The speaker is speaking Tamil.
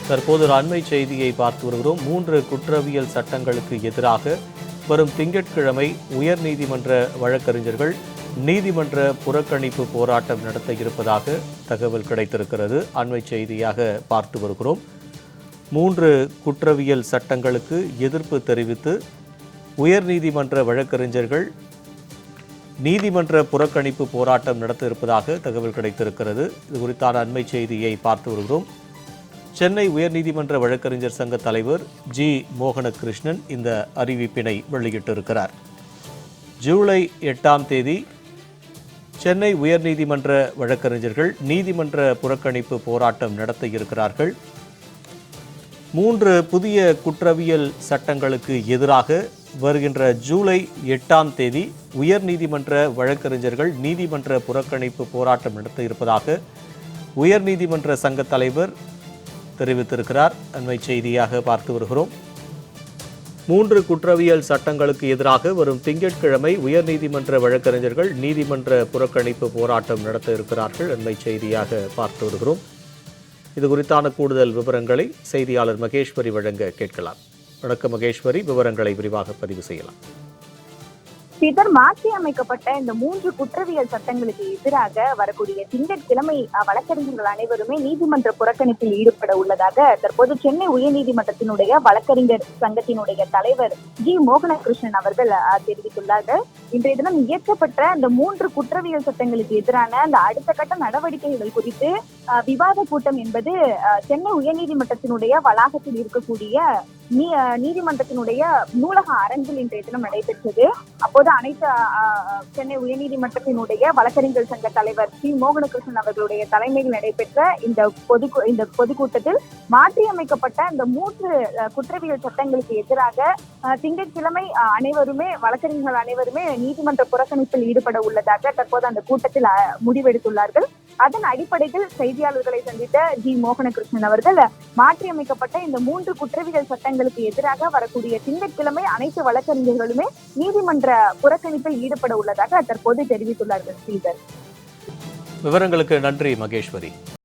தற்போது ஒரு அண்மை செய்தியை பார்த்து வருகிறோம். 3 குற்றவியல் சட்டங்களுக்கு எதிராக வரும் திங்கட்கிழமை உயர்நீதிமன்ற வழக்கறிஞர்கள் நீதிமன்ற புறக்கணிப்பு போராட்டம் நடத்த இருப்பதாக தகவல் கிடைத்திருக்கிறது. அண்மை செய்தியாக பார்த்து வருகிறோம். 3 குற்றவியல் சட்டங்களுக்கு எதிர்ப்பு தெரிவித்து உயர்நீதிமன்ற வழக்கறிஞர்கள் நீதிமன்ற புறக்கணிப்பு போராட்டம் நடத்த இருப்பதாக தகவல் கிடைத்திருக்கிறது. இது குறித்தான அண்மை செய்தியை பார்த்து வருகிறோம். சென்னை உயர்நீதிமன்ற வழக்கறிஞர் சங்க தலைவர் ஜி மோகனகிருஷ்ணன் இந்த அறிவிப்பினை வெளியிட்டிருக்கிறார். ஜூலை 8ஆம் தேதி சென்னை உயர்நீதிமன்ற வழக்கறிஞர்கள் நீதிமன்ற புறக்கணிப்பு போராட்டம் நடத்த இருக்கிறார்கள். 3 புதிய குற்றவியல் சட்டங்களுக்கு எதிராக வருகின்ற ஜூலை 8ஆம் தேதி உயர்நீதிமன்ற வழக்கறிஞர்கள் நீதிமன்ற புறக்கணிப்பு போராட்டம் நடத்த இருப்பதாக உயர்நீதிமன்ற சங்க தலைவர் தெரிவித்திருக்கிறார். அண்மை செய்தியாக பார்த்து வருகிறோம். 3 குற்றவியல் சட்டங்களுக்கு எதிராக வரும் திங்கட்கிழமை உயர்நீதிமன்ற வழக்கறிஞர்கள் நீதிமன்ற புறக்கணிப்பு போராட்டம் நடத்த இருக்கிறார்கள். அண்மை செய்தியாக பார்த்து வருகிறோம். இது குறித்தான கூடுதல் விவரங்களை செய்தியாளர் மகேஸ்வரி வழங்க கேட்கலாம். வணக்கம் மகேஸ்வரி, விவரங்களை விரிவாக பதிவு செய்யலாம். மாற்றி அமைக்கப்பட்ட இந்த 3 குற்றவியல் சட்டங்களுக்கு எதிராக வரக்கூடிய திங்கட்கிழமை வழக்கறிஞர்கள் அனைவருமே நீதிமன்ற புறக்கணிப்பில் ஈடுபட உள்ளதாக தற்போது சென்னை உயர்நீதிமன்றத்தினுடைய வழக்கறிஞர் சங்கத்தினுடைய தலைவர் ஜி மோகனகிருஷ்ணன் அவர்கள் தெரிவித்துள்ளார்கள். இன்றைய தினம் இயற்றப்பட்ட இந்த 3 குற்றவியல் சட்டங்களுக்கு எதிரான அந்த அடுத்த கட்ட நடவடிக்கைகள் குறித்து விவாத கூட்டம் என்பது சென்னை உயர்நீதிமன்றத்தினுடைய வளாகத்தில் இருக்கக்கூடிய நீதிமன்றத்தினுடைய நூலக அரங்கில் இன்றைய தினம் நடைபெற்றது. அப்போது அனைத்து சென்னை உயர்நீதிமன்றத்தினுடைய வழக்கறிஞர் சங்க தலைவர் சி மோகனகிருஷ்ணன் அவர்களுடைய தலைமையில் நடைபெற்ற இந்த பொதுக்கூட்டத்தில் மாற்றியமைக்கப்பட்ட இந்த 3 குற்றவியல் சட்டங்களுக்கு எதிராக திங்கட்கிழமை வழக்கறிஞர்கள் அனைவருமே நீதிமன்ற புறக்கணிப்பில் ஈடுபட உள்ளதாக தற்போது அந்த கூட்டத்தில் முடிவெடுத்துள்ளார்கள். அதன் அடிப்படையில் செய்தியாளர்களை சந்தித்த ஜி மோகனகிருஷ்ணன் அவர்கள் மாற்றியமைக்கப்பட்ட இந்த 3 குற்றவியல் சட்டங்களுக்கு எதிராக வரக்கூடிய திங்கட்கிழமை அனைத்து வழக்கறிஞர்களுமே நீதிமன்ற புறக்கணிப்பில் ஈடுபட உள்ளதாக தற்போது தெரிவித்துள்ளார்கள். விவரங்களுக்கு நன்றி மகேஸ்வரி.